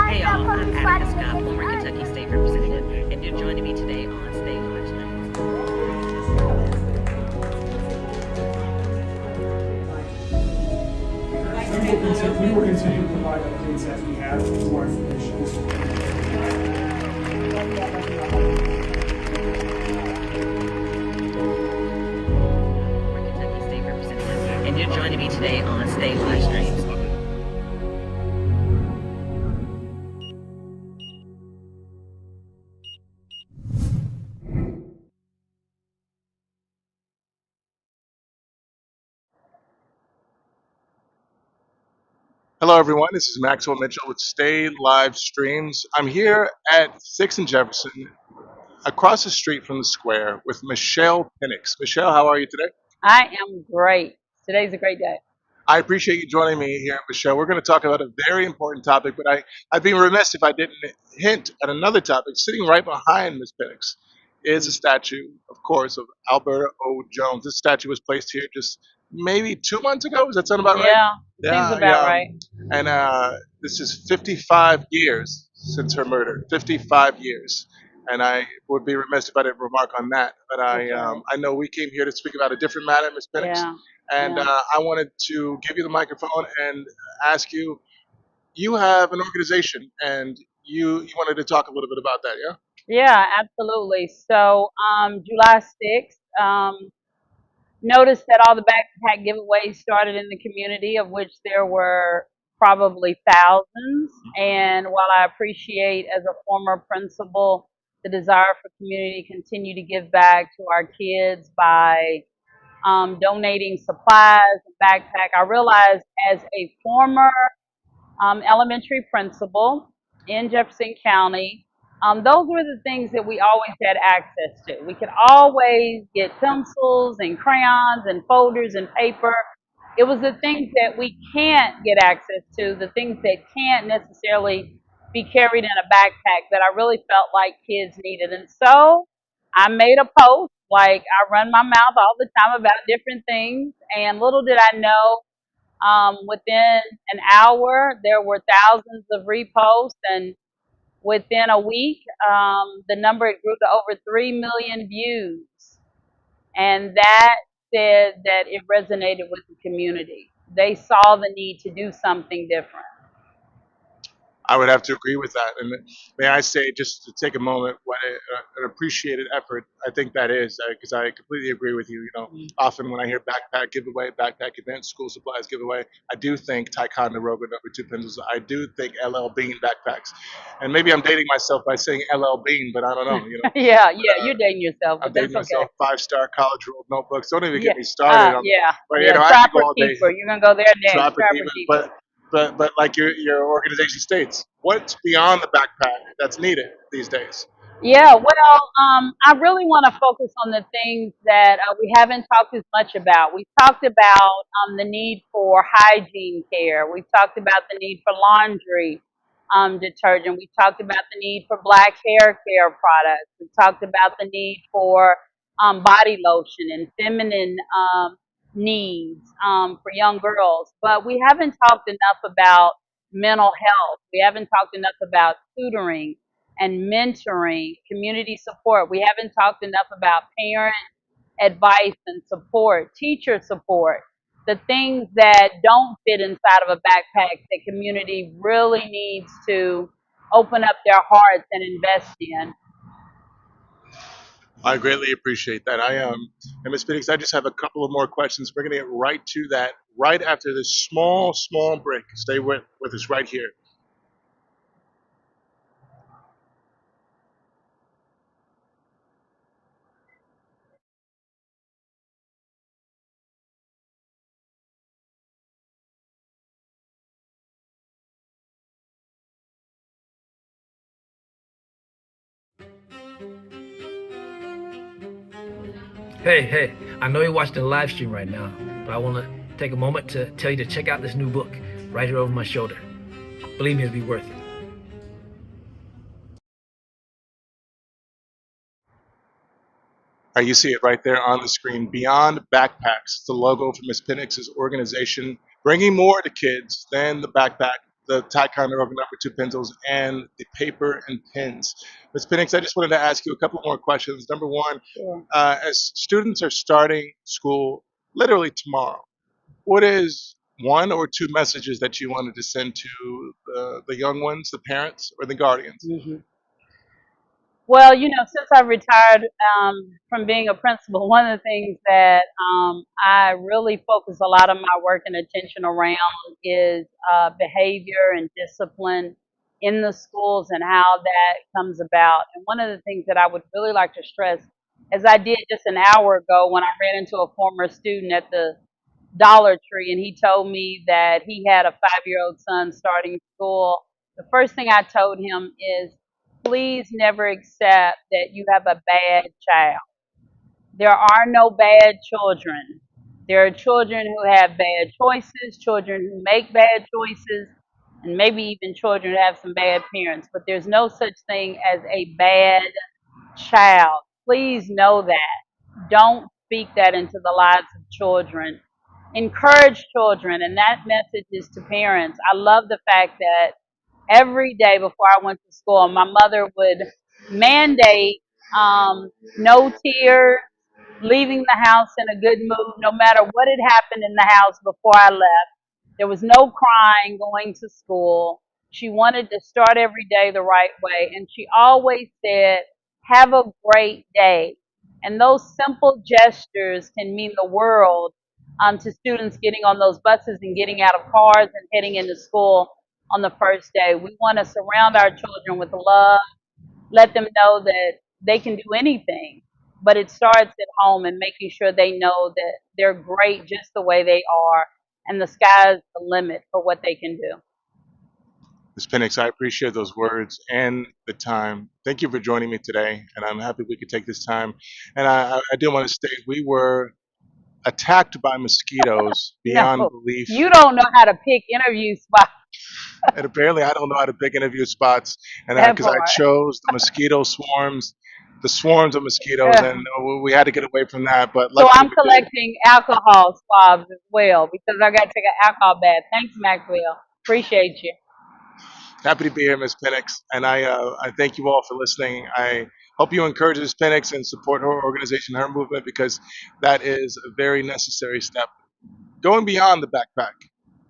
Hey y'all, I'm Attica Scott, former Kentucky State Representative, and you're joining me today on State Watch We will continue to provide updates as we have more information. former Kentucky State Representative, and you're joining me today on State Live Streams. Hello, everyone. This is Maxwell Mitchell with Stay Live Streams. I'm here at 6th and Jefferson, across the street from the square, with Michelle Pennix. Michelle, how are you today? I am great. Today's a great day. I appreciate you joining me here at the show. We're going to talk about a very important topic, but I'd be remiss if I didn't hint at another topic. Sitting right behind Ms. Pennix is a statue, of course, of Alberta O. Jones. This statue was placed here just maybe 2 months ago. Does that sound about right? Yeah, seems Yeah, about yeah. right. And this is 55 years since her murder. 55 years. And I would be remiss if I didn't remark on that. But That's right. I know we came here to speak about a different matter, Ms. Pennix. Yeah, And yeah. I wanted to give you the microphone and ask you. You have an organization, and you wanted to talk a little bit about that, yeah? Yeah, absolutely. So, July 6th, noticed that all the backpack giveaways started in the community, of which there were probably thousands. And while I appreciate, as a former principal, the desire for community to continue to give back to our kids by donating supplies and backpack, I realized as a former elementary principal in Jefferson County. Those were the things that we always had access to. We could always get pencils and crayons and folders and paper. It was the things that we can't get access to, the things that can't necessarily be carried in a backpack that I really felt like kids needed. And so I made a post, like I run my mouth all the time about different things. And little did I know, within an hour, there were thousands of reposts, and within a week, the number grew to over 3 million views. And that said that it resonated with the community. They saw the need to do something different. I would have to agree with that. And may I say, just to take a moment, what an appreciated effort I think that is, because I completely agree with you. Often when I hear backpack giveaway, backpack event, school supplies giveaway, I do think Ticonderoga number 2 pencils. I do think LL Bean backpacks. And maybe I'm dating myself by saying LL Bean, but I don't know. Yeah, you're dating yourself, I'm but that's dating myself. okay. 5-star college rolled notebooks. Don't even Yeah, get me started on. yeah, But yeah. I could go Trapper all day. Keeper. You're gonna go there next. Trapper Trapper Keeper. Keeper. But like your organization states, what's beyond the backpack that's needed these days? Yeah, well, I really want to focus on the things that we haven't talked as much about. We've talked about the need for hygiene care. We've talked about the need for laundry detergent. We've talked about the need for black hair care products. We've talked about the need for body lotion and feminine needs for young girls. But we haven't talked enough about mental health. We haven't talked enough about tutoring and mentoring, community support. We haven't talked enough about parent advice and support, teacher support, the things that don't fit inside of a backpack that community really needs to open up their hearts and invest in. I greatly appreciate that. And Ms. Phoenix, I just have a couple of more questions. We're going to get right to that right after this small break. Stay with us right here. Hey, I know you're watching the live stream right now, but I want to take a moment to tell you to check out this new book right here over my shoulder. Believe me, it'll be worth it. You see it right there on the screen. Beyond Backpacks, it's the logo for Ms. Pennix's organization, bringing more to kids than the backpack. the Ticonderoga #2 pencils, and the paper and pens. Ms. Pennix, I just wanted to ask you a couple more questions. Number one, Sure. as students are starting school literally tomorrow, what is one or two messages that you wanted to send to the young ones, the parents, or the guardians? Mhm. Well, since I've retired from being a principal, one of the things that I really focus a lot of my work and attention around is behavior and discipline in the schools and how that comes about. And one of the things that I would really like to stress, as I did just an hour ago when I ran into a former student at the Dollar Tree, and he told me that he had a 5-year-old son starting school. The first thing I told him is, please never accept that you have a bad child. There are no bad children. There are children who have bad choices, children who make bad choices, and maybe even children who have some bad parents. But there's no such thing as a bad child. Please know that. Don't speak that into the lives of children. Encourage children, and that message is to parents. I love the fact that every day before I went to school, my mother would mandate no tears, leaving the house in a good mood, no matter what had happened in the house before I left. There was no crying going to school. She wanted to start every day the right way, and she always said, have a great day. And those simple gestures can mean the world to students getting on those buses and getting out of cars and heading into school on the first day. We want to surround our children with love, let them know that they can do anything, but it starts at home and making sure they know that they're great just the way they are, and the sky's the limit for what they can do. Ms. Pennix, I appreciate those words and the time. Thank you for joining me today, and I'm happy we could take this time. And I do want to state we were attacked by mosquitoes beyond No, belief. you don't know how to pick interview spots. And apparently I don't know how to pick interview spots, and That because I part. chose the swarms of mosquitoes, Yeah. and we had to get away from that. But So luckily I'm we did. collecting alcohol swabs as well because I got to take an alcohol bath. Thanks, Maxwell. Appreciate you. Happy to be here, Ms. Pennix, and I thank you all for listening. I hope you encourage Ms. Pennix and support her organization, her movement, because that is a very necessary step. Going beyond the backpack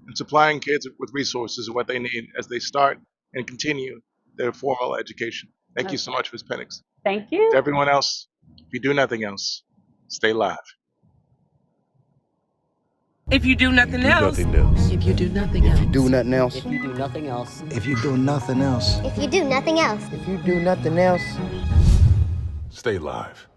and supplying kids with resources and what they need as they start and continue their formal education. Thank you so much, Ms. Pennix. Thank you. To everyone else, if you do nothing else, stay live. If you do nothing else, If you do nothing else. If you do nothing else. If you do nothing else. If you do nothing else. If you do nothing else. If you do nothing else. Stay live.